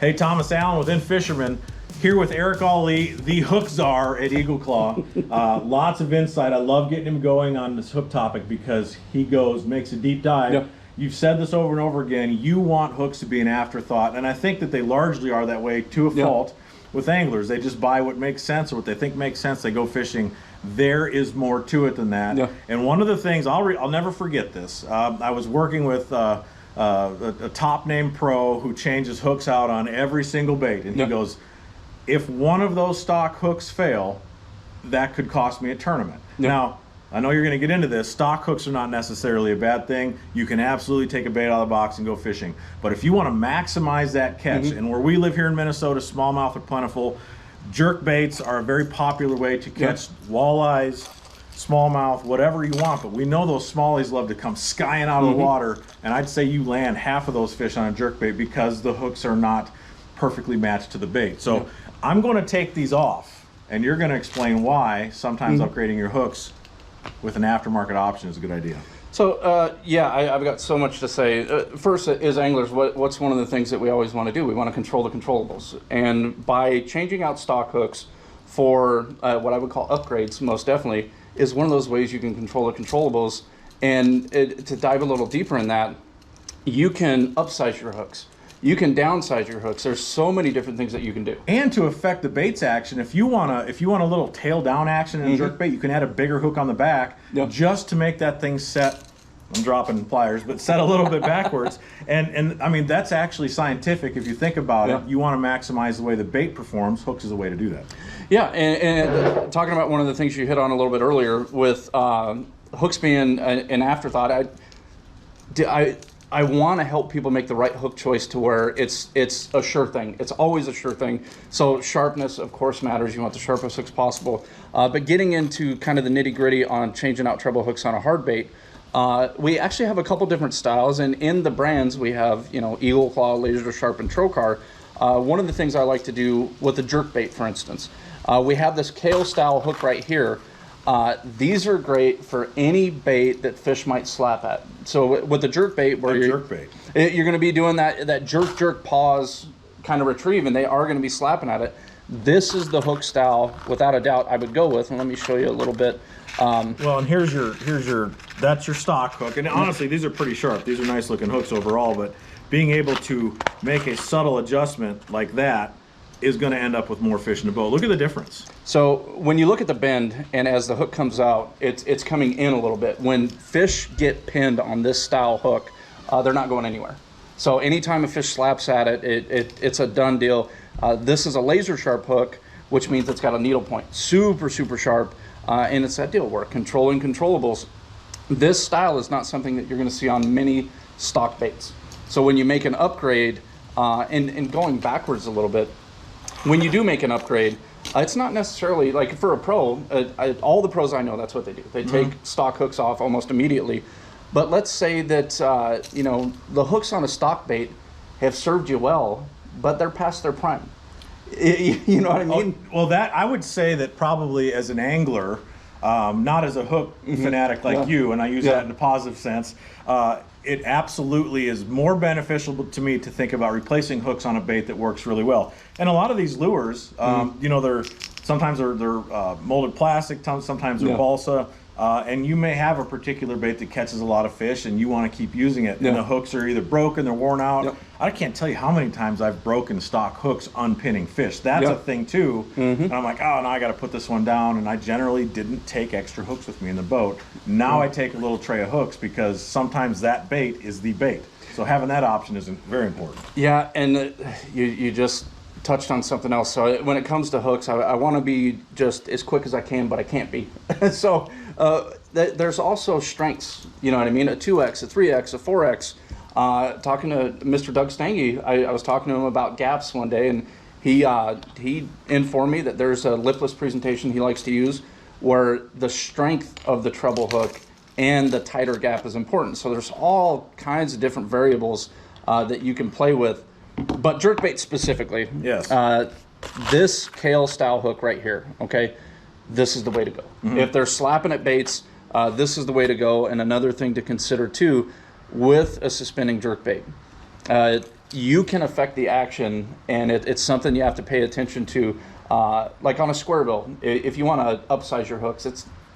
Hey, Thomas Allen with In-Fisherman, here with Eric Allee, the hook czar at Eagle Claw. Lots of insight. I love getting him going on this hook topic because he makes a deep dive. Yep. You've said this over and over again, you want hooks to be an afterthought, and I think that they largely are that way to a fault with anglers. They just buy what makes sense or what they think makes sense, they go fishing. There is more to it than that. Yeah. And one of the things, I'll never forget this, I was working with a top name pro who changes hooks out on every single bait, and he goes, if one of those stock hooks fail, that could cost me a tournament. Now, I know you're going to get into this. Stock hooks are not necessarily a bad thing. You can absolutely take a bait out of the box and go fishing. But if you want to maximize that catch, and where we live here in Minnesota, smallmouth are plentiful. Jerk baits are a very popular way to catch walleyes, smallmouth, whatever you want, but we know those smallies love to come skying out of the water, and I'd say you land half of those fish on a jerkbait because the hooks are not perfectly matched to the bait. So I'm going to take these off, and you're going to explain why sometimes upgrading your hooks with an aftermarket option is a good idea. So yeah, I've got so much to say. First, as anglers, what's one of the things that we always want to do? We want to control the controllables, and by changing out stock hooks for what I would call upgrades, most definitely, is one of those ways you can control the controllables. And to dive a little deper in that, you can upsize your hooks. You can downsize your hooks. There's so many different things that you can do. And to affect the bait's action, if you want a little tail down action in a jerkbait, you can add a bigger hook on the back just to make that thing set. I'm dropping pliers, but set a little bit backwards. And I mean, that's actually scientific if you think about it. You want to maximize the way the bait performs. Hooks is a way to do that. Yeah, and talking about one of the things you hit on a little bit earlier with hooks being an afterthought, I want to help people make the right hook choice to where it's a sure thing. It's always a sure thing. So sharpness, of course, matters. You want the sharpest hooks possible. But getting into kind of the nitty gritty on changing out treble hooks on a hard bait, we actually have a couple different styles, and in the brands we have, Eagle Claw, Laser Sharp, and Trocar. One of the things I like to do with the jerk bait, for instance, we have this kale style hook right here. These are great for any bait that fish might slap at. So with the jerk bait, where you're going to be doing that jerk pause kind of retrieve, and they are going to be slapping at it. This is the hook style, without a doubt, I would go with. And let me show you a little bit. Well, and that's your stock hook. And honestly, these are pretty sharp. These are nice looking hooks overall, but being able to make a subtle adjustment like that is going to end up with more fish in the boat. Look at the difference. So when you look at the bend, and as the hook comes out, it's coming in a little bit. When fish get pinned on this style hook, they're not going anywhere. So anytime a fish slaps at it, it's a done deal. This is a laser sharp hook, which means it's got a needle point, super sharp, and it's that deal. We're controlling controllables. This style is not something that you're going to see on many stock baits. So when you make an upgrade, and going backwards a little bit, when you do make an upgrade, it's not necessarily like for a pro. All the pros I know, that's what they do. They take stock hooks off almost immediately. But let's say that the hooks on a stock bait have served you well, but they're past their prime. You know what I mean? Well, that I would say that probably as an angler, not as a hook fanatic like you, and I use that in a positive sense. It absolutely is more beneficial to me to think about replacing hooks on a bait that works really well. And a lot of these lures, they're sometimes they're molded plastic, sometimes they're balsa, and you may have a particular bait that catches a lot of fish, and you want to keep using it. And the hooks are either broken, they're worn out. I can't tell you how many times I've broken stock hooks unpinning fish. That's a thing too. And I'm like, oh, now I got to put this one down. And I generally didn't take extra hooks with me in the boat. Now I take a little tray of hooks because sometimes that bait is the bait. So having that option is very important. Yeah, and you just touched on something else. So when it comes to hooks, I want to be just as quick as I can, but I can't be. So there's also strengths, you know what I mean? A 2X, a 3X, a 4X. Talking to Mr. Doug Stange, I was talking to him about gaps one day, and he informed me that there's a lipless presentation he likes to use where the strength of the treble hook and the tighter gap is important. So there's all kinds of different variables that you can play with. But jerkbait specifically, this kale style hook right here, okay, this is the way to go. If they're slapping at baits, this is the way to go. And another thing to consider too, with a suspending jerkbait, you can affect the action, and it's something you have to pay attention to. Like on a square bill, if you want to upsize your hooks,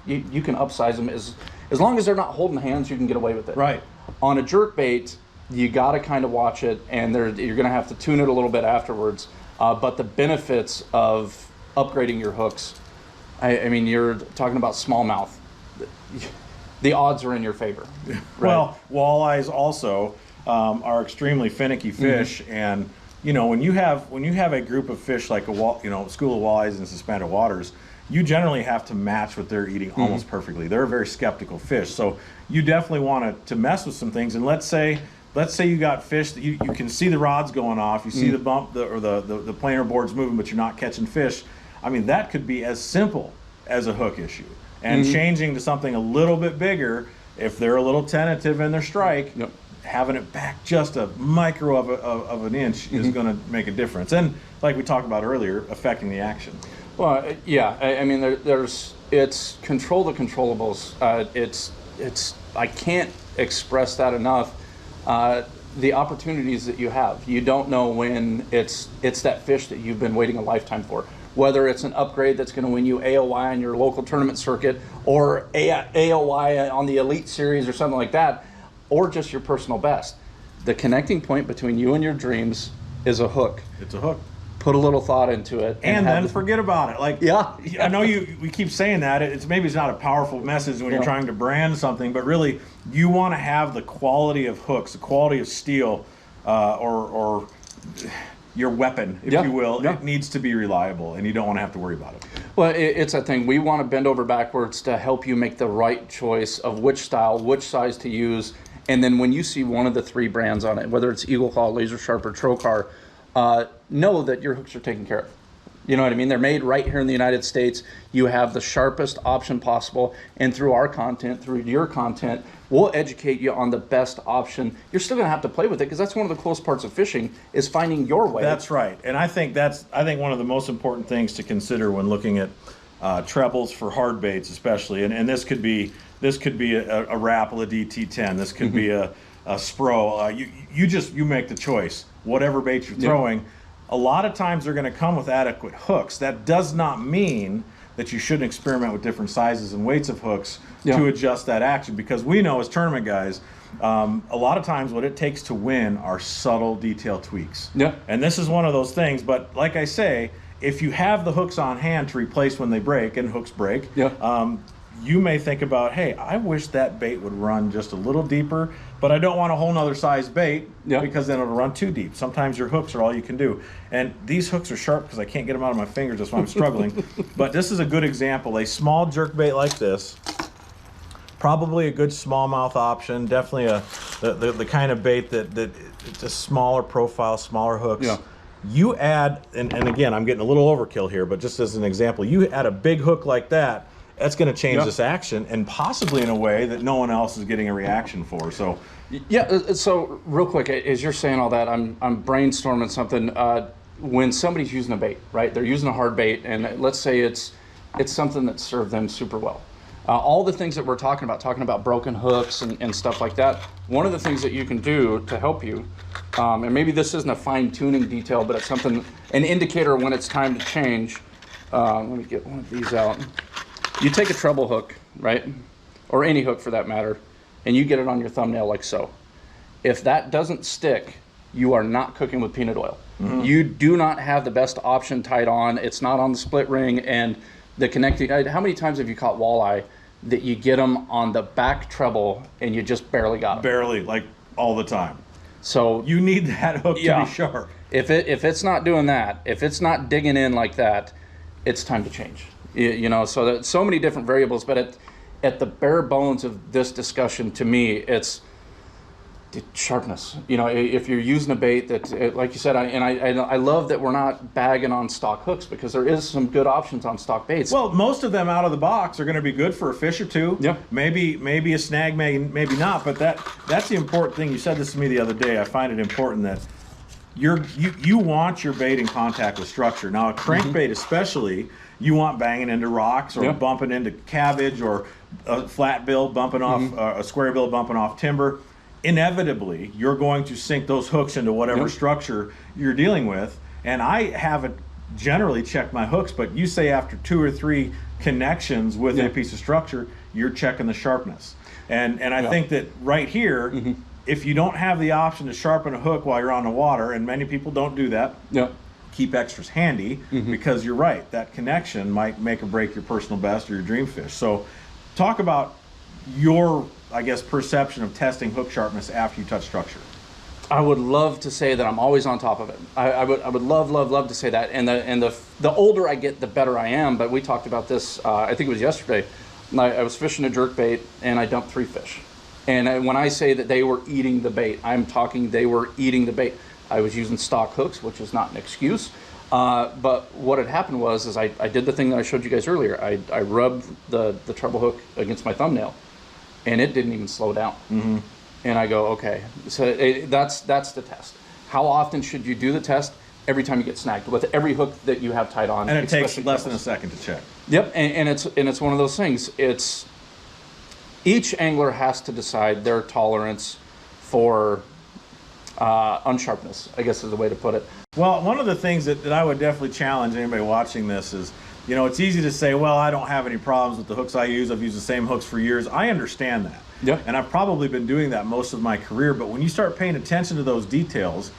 you can upsize them as long as they're not holding hands. You can get away with it. Right. On a jerk bait, you got to kind of watch it, and you're going to have to tune it a little bit afterwards. But the benefits of upgrading your hooks, I mean, you're talking about smallmouth. The odds are in your favor. Right? Well, walleyes also are extremely finicky fish, and when you have a group of fish like a school of walleyes in suspended waters, you generally have to match what they're eating almost perfectly. They're a very skeptical fish, so you definitely want to mess with some things. And let's say you got fish that you can see the rods going off, you see the bump or the planer boards moving, but you're not catching fish. I mean, that could be as simple as a hook issue. And changing to something a little bit bigger, if they're a little tentative in their strike, having it back just a micro of an inch is going to make a difference. And like we talked about earlier, affecting the action. Well, yeah, I mean, it's control the controllables. I can't express that enough. The opportunities that you have, you don't know when it's that fish that you've been waiting a lifetime for. Whether it's an upgrade that's going to win you AOY on your local tournament circuit, or AOY on the Elite Series or something like that, or just your personal best. The connecting point between you and your dreams is a hook. It's a hook. Put a little thought into it. And then forget about it. Like, yeah. I know we keep saying that. It's not a powerful message when you're trying to brand something, but really you want to have the quality of hooks, the quality of steel, or your weapon, if you will. It needs to be reliable, and you don't want to have to worry about it. Well, it's a thing. We want to bend over backwards to help you make the right choice of which style, which size to use. And then when you see one of the 3 brands on it, whether it's Eagle Claw, Laser Sharp, or Trocar, know that your hooks are taken care of. You know what I mean? They're made right here in the United States. You have the sharpest option possible, and through our content, through your content, we'll educate you on the best option. You're still going to have to play with it, because that's one of the coolest parts of fishing, is finding your way. That's right, and I think one of the most important things to consider when looking at trebles for hard baits, especially, and this could be a Rapala DT10, this could be a Spro. You make the choice. Whatever bait you're throwing, a lot of times they're going to come with adequate hooks. That does not mean that you shouldn't experiment with different sizes and weights of hooks to adjust that action, because we know as tournament guys, a lot of times what it takes to win are subtle detail tweaks. And this is one of those things, but like I say, if you have the hooks on hand to replace when they break, and hooks break, you may think about, hey, I wish that bait would run just a little deeper, but I don't want a whole nother size bait because then it'll run too deep. Sometimes your hooks are all you can do. And these hooks are sharp because I can't get them out of my fingers, that's why I'm struggling. But this is a good example. A small jerk bait like this, probably a good smallmouth option, definitely the kind of bait that it's a smaller profile, smaller hooks. You add, and again, I'm getting a little overkill here, but just as an example, you add a big hook like that, that's going to change this action, and possibly in a way that no one else is getting a reaction for. So, so real quick, as you're saying all that, I'm brainstorming something. When somebody's using a bait, right? They're using a hard bait, and let's say it's something that served them super well. All the things that we're talking about broken hooks and stuff like that. One of the things that you can do to help you, and maybe this isn't a fine-tuning detail, but it's something, an indicator when it's time to change. Let me get one of these out. You take a treble hook, right? Or any hook for that matter, and you get it on your thumbnail like so. If that doesn't stick, you are not cooking with peanut oil. You do not have the best option tied on. It's not on the split ring, and the connecting. How many times have you caught walleye that you get them on the back treble and you just barely got them? Barely, like all the time. So you need that hook to be sharp. If it's not doing that, if it's not digging in like that, it's time to change. So there's so many different variables, but at the bare bones of this discussion, to me, it's sharpness. If you're using a bait that, like you said, I love that we're not bagging on stock hooks, because there is some good options on stock baits. Well, most of them out of the box are going to be good for a fish or two. Maybe a snag, maybe not. But that's the important thing. You said this to me the other day. I find it important that you want your bait in contact with structure. Now, a crankbait especially, you want banging into rocks or bumping into cabbage, or a flat bill bumping off, a square bill bumping off timber. inevitably you're going to sink those hooks into whatever structure you're dealing with. And I haven't generally checked my hooks, but you say after 2 or 3 connections with a piece of structure, you're checking the sharpness. And I think that right here, if you don't have the option to sharpen a hook while you're on the water, and many people don't do that, keep extras handy, because you're right, that connection might make or break your personal best or your dream fish. So talk about your, I guess, perception of testing hook sharpness after you touch structure. I would love to say that I'm always on top of it. I would love to say that. And the older I get, the better I am. But we talked about this, I think it was yesterday. I was fishing a jerkbait and I dumped 3 fish. And when I say that they were eating the bait, I'm talking they were eating the bait. I was using stock hooks, which is not an excuse. But what had happened was I did the thing that I showed you guys earlier. I rubbed the treble hook against my thumbnail, and it didn't even slow down. And I go, okay, so that's the test. How often should you do the test? Every time you get snagged with every hook that you have tied on. And it takes less than a second to check. Yep, and it's one of those things. It's each angler has to decide their tolerance for unsharpness, I guess is the way to put it. Well, one of the things that I would definitely challenge anybody watching this is, you know, it's easy to say, well, I don't have any problems with the hooks I use. I've used the same hooks for years. I understand that. Yeah. And I've probably been doing that most of my career. But when you start paying attention to those details,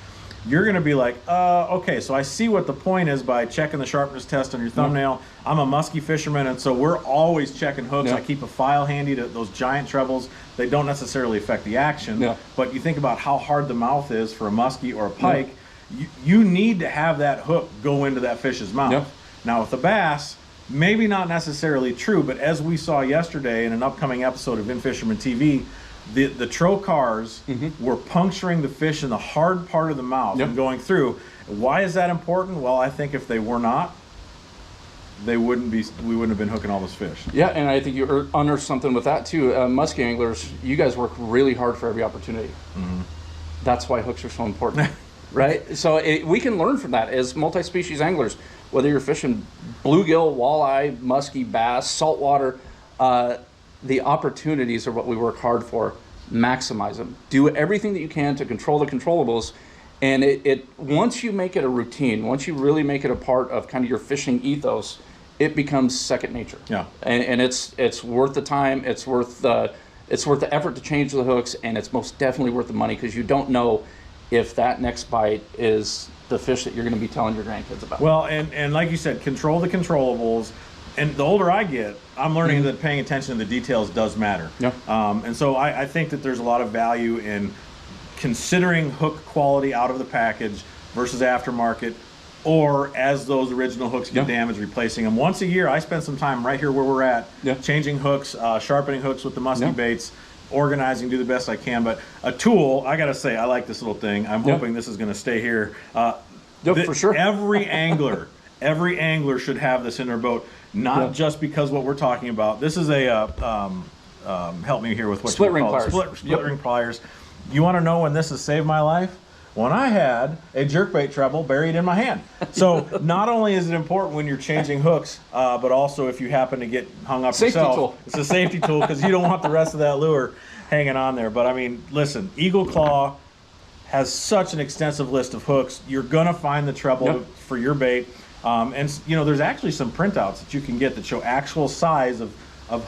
you're going to be like, okay, so I see what the point is by checking the sharpness test on your thumbnail. I'm a musky fisherman, and so we're always checking hooks. I keep a file handy to those giant trebles. They don't necessarily affect the action, but you think about how hard the mouth is for a muskie or a pike. You need to have that hook go into that fish's mouth. Now with the bass, maybe not necessarily true, but as we saw yesterday in an upcoming episode of In-Fisherman TV, the trocars were puncturing the fish in the hard part of the mouth and going through. Why is that important? Well, I think if they were not, we wouldn't have been hooking all those fish. Yeah, and I think you unearthed something with that too. Muskie anglers, you guys work really hard for every opportunity. That's why hooks are so important, right? So we can learn from that as multi-species anglers, whether you're fishing bluegill, walleye, muskie, bass, saltwater. The opportunities are what we work hard for. Maximize them. Do everything that you can to control the controllables. And once you make it a routine, once you really make it a part of kind of your fishing ethos, it becomes second nature. Yeah. And it's worth the time. It's worth the effort to change the hooks, and it's most definitely worth the money, because you don't know if that next bite is the fish that you're going to be telling your grandkids about. Well, and like you said, control the controllables. And the older I get, I'm learning that paying attention to the details does matter. Yeah. And so I think that there's a lot of value in considering hook quality out of the package versus aftermarket, or as those original hooks get damaged, replacing them. Once a year, I spend some time right here where we're at, changing hooks, sharpening hooks with the musky baits, organizing, do the best I can. But a tool, I got to say, I like this little thing. I'm hoping this is going to stay here. For sure. Every angler should have this in their boat. Not just because what we're talking about. This is a, help me here with what split you ring call it. pliers. Split ring pliers. You want to know when this has saved my life? When I had a jerkbait treble buried in my hand. So not only is it important when you're changing hooks, but also if you happen to get hung up yourself. Tool. It's a safety tool, because you don't want the rest of that lure hanging on there. But I mean, listen, Eagle Claw has such an extensive list of hooks. You're going to find the treble for your bait. And you know, there's actually some printouts that you can get that show actual size of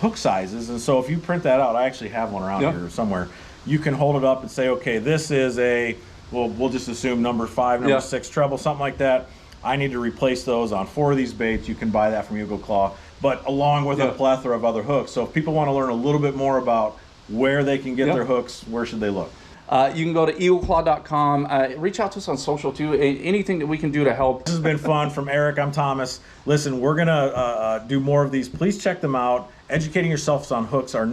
hook sizes. And so if you print that out, I actually have one around here somewhere. You can hold it up and say, okay, this is a, we'll just assume number 5, number 6 treble, something like that. I need to replace those on 4 of these baits. You can buy that from Eagle Claw, but along with a plethora of other hooks. So if people want to learn a little bit more about where they can get their hooks, where should they look? You can go to eagleclaw.com. Reach out to us on social too. Anything that we can do to help. This has been fun. From Eric, I'm Thomas. Listen, we're gonna do more of these. Please check them out. Educating yourselves on hooks are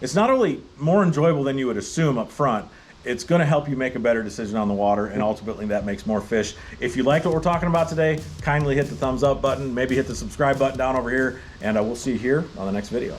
it's not only more enjoyable than you would assume up front. It's going to help you make a better decision on the water, and ultimately that makes more fish. If you liked what we're talking about today, kindly hit the thumbs up button. Maybe hit the subscribe button down over here, and we'll see you here on the next video.